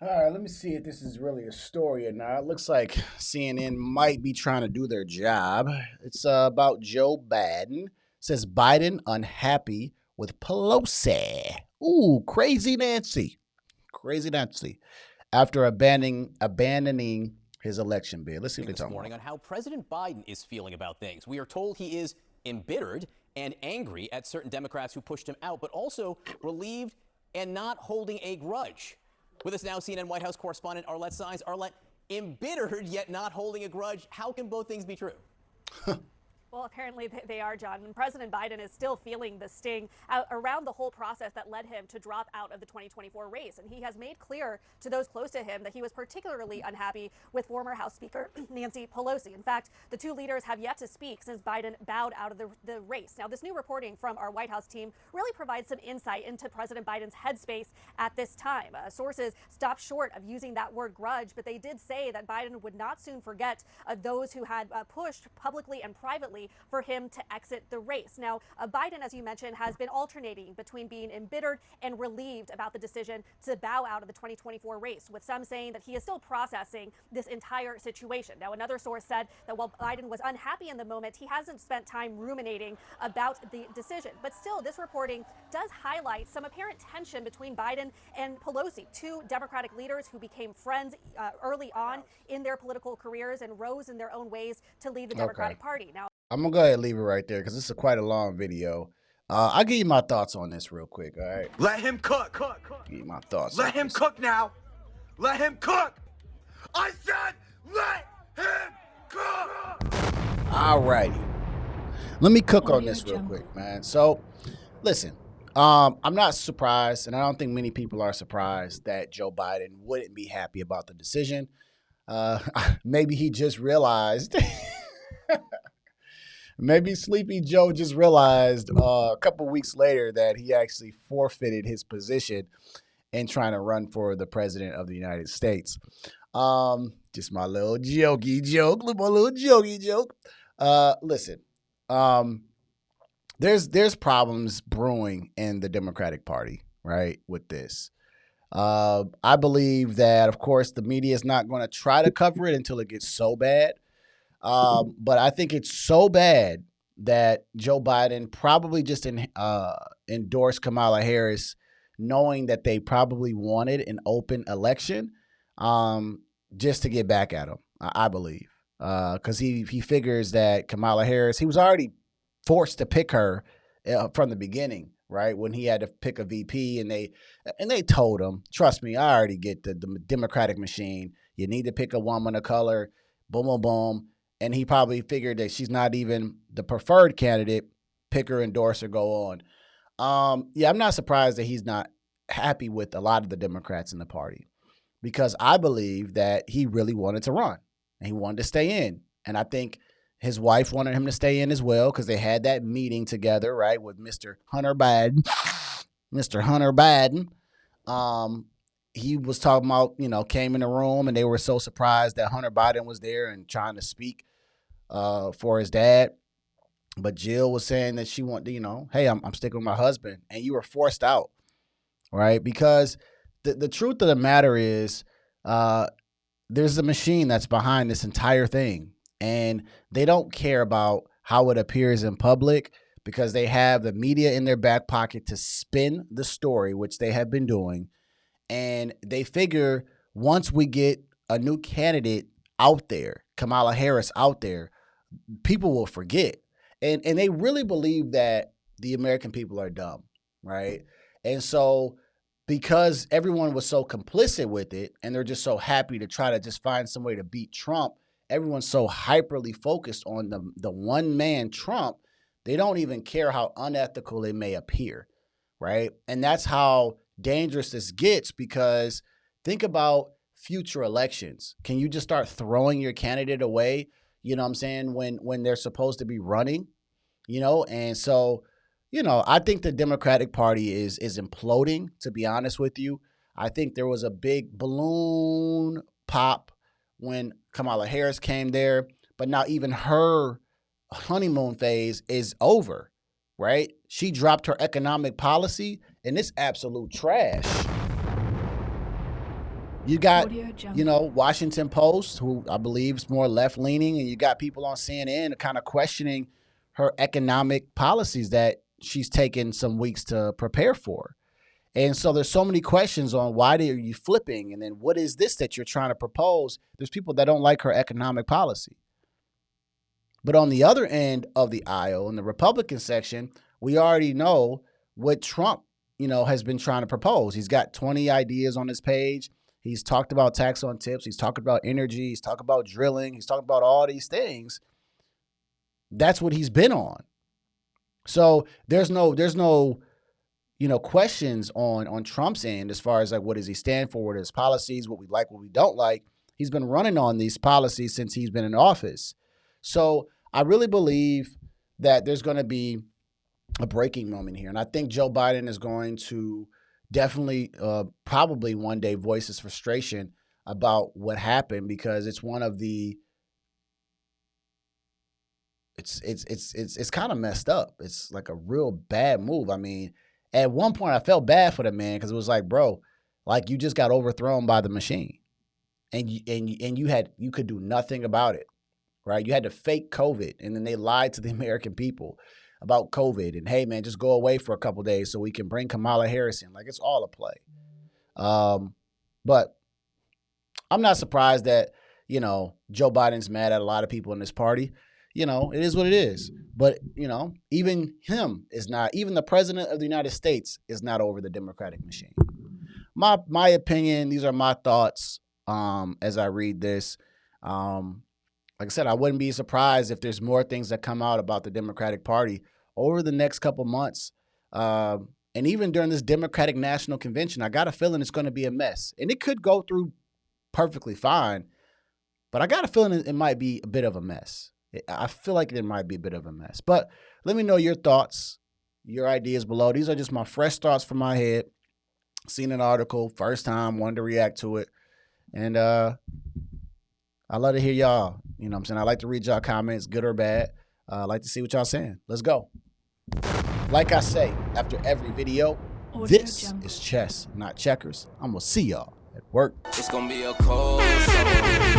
All right, let me see if this is really a story or not. It looks like CNN might be trying to do their job. It's about Joe Biden. It says Biden unhappy with Pelosi. Ooh, crazy Nancy. Crazy Nancy. After abandoning his election bid. Let's see what they're This talking morning about. on how President Biden is feeling about things. We are told he is embittered and angry at certain Democrats who pushed him out, but also relieved and not holding a grudge. With us now, CNN White House correspondent Arlette Saenz. Arlette, embittered yet not holding a grudge. How can both things be true? Well, apparently they are, John. And President Biden is still feeling the sting around the whole process that led him to drop out of the 2024 race. And he has made clear to those close to him that he was particularly unhappy with former House Speaker Nancy Pelosi. In fact, the two leaders have yet to speak since Biden bowed out of the race. Now, this new reporting from our White House team really provides some insight into President Biden's headspace at this time. Sources stopped short of using that word grudge, but they did say that Biden would not soon forget those who had pushed publicly and privately for him to exit the race. Now, Biden, as you mentioned, has been alternating between being embittered and relieved about the decision to bow out of the 2024 race, with some saying that he is still processing this entire situation. Now, another source said that while Biden was unhappy in the moment, he hasn't spent time ruminating about the decision. But still, this reporting does highlight some apparent tension between Biden and Pelosi, two Democratic leaders who became friends early on in their political careers and rose in their own ways to lead the Democratic Party. Now, I'm going to go ahead and leave it right there because this is quite a long video. I'll give you my thoughts on this real quick, all right? Let him cook. Give you my thoughts. Let him cook now. Let him cook. I said let him cook. All righty. Let me cook on this real quick, man. So, listen, I'm not surprised, and I don't think many people are surprised that Joe Biden wouldn't be happy about the decision. Maybe he just realized... Maybe Sleepy Joe just realized a couple weeks later that he actually forfeited his position in trying to run for the president of the United States. Just my little jokey joke, my little jokey joke. Listen, there's problems brewing in the Democratic Party, right, with this. I believe that, of course, the media is not going to try to cover it until it gets so bad. But I think it's so bad that Joe Biden probably just endorsed Kamala Harris, knowing that they probably wanted an open election, just to get back at him. I believe, because he figures that Kamala Harris, he was already forced to pick her from the beginning, right? When he had to pick a VP, and they told him, trust me, I already get the Democratic machine. You need to pick a woman of color. Boom, boom, boom. And he probably figured that she's not even the preferred candidate. Pick her, endorse her, go on. Yeah, I'm not surprised that he's not happy with a lot of the Democrats in the party, because I believe that he really wanted to run and he wanted to stay in. And I think his wife wanted him to stay in as well, because they had that meeting together, right, with Mr. Hunter Biden. Mr. Hunter Biden. He was talking about, came in the room and they were so surprised that Hunter Biden was there and trying to speak for his dad. But Jill was saying that she wanted, hey, I'm sticking with my husband, and you were forced out, right? Because the truth of the matter is, there's a machine that's behind this entire thing, and they don't care about how it appears in public, because they have the media in their back pocket to spin the story, which they have been doing. And they figure once we get a new candidate out there, Kamala Harris out there, people will forget. And they really believe that the American people are dumb, right? And so because everyone was so complicit with it, and they're just so happy to try to just find some way to beat Trump, everyone's so hyperly focused on the one man Trump, they don't even care how unethical it may appear, right? And that's how dangerous this gets, because think about future elections. Can you just start throwing your candidate away, you know what I'm saying, when they're supposed to be running, And so, I think the Democratic Party is imploding, to be honest with you. I think there was a big balloon pop when Kamala Harris came there, but now even her honeymoon phase is over, right? She dropped her economic policy, and it's absolute trash. You got, Washington Post, who I believe is more left leaning, and you got people on CNN kind of questioning her economic policies that she's taken some weeks to prepare for. And so there's so many questions on why are you flipping? And then what is this that you're trying to propose? There's people that don't like her economic policy. But on the other end of the aisle, in the Republican section, we already know what Trump, has been trying to propose. He's got 20 ideas on his page. He's talked about tax on tips. He's talked about energy. He's talked about drilling. He's talked about all these things. That's what he's been on. So there's no questions on Trump's end as far as like, what does he stand for? What are his policies? What we like, what we don't like. He's been running on these policies since he's been in office. So I really believe that there's going to be a breaking moment here. And I think Joe Biden is going to definitely probably one day voice his frustration about what happened, because it's one of the it's kind of messed up. It's like a real bad move. I mean, at one point I felt bad for the man, because it was like, bro, like you just got overthrown by the machine, and you could do nothing about it, right? You had to fake COVID, and then they lied to the American people about COVID, and hey man, just go away for a couple of days so we can bring Kamala Harris in. Like, it's all a play. But I'm not surprised that, Joe Biden's mad at a lot of people in this party. It is what it is. But, even him is not, even the president of the United States is not over the Democratic machine. My opinion, these are my thoughts as I read this. Like I said, I wouldn't be surprised if there's more things that come out about the Democratic Party over the next couple months. And even during this Democratic National Convention, I got a feeling it's going to be a mess. And it could go through perfectly fine, but I got a feeling it might be a bit of a mess. I feel like it might be a bit of a mess. But let me know your thoughts, your ideas below. These are just my fresh thoughts from my head. Seen an article, first time, wanted to react to it. And I love to hear y'all. You know what I'm saying? I like to read y'all comments, good or bad. I like to see what y'all saying. Let's go. Like I say, after every video, this is chess, not checkers. I'm going to see y'all at work. It's going to be a cold summer.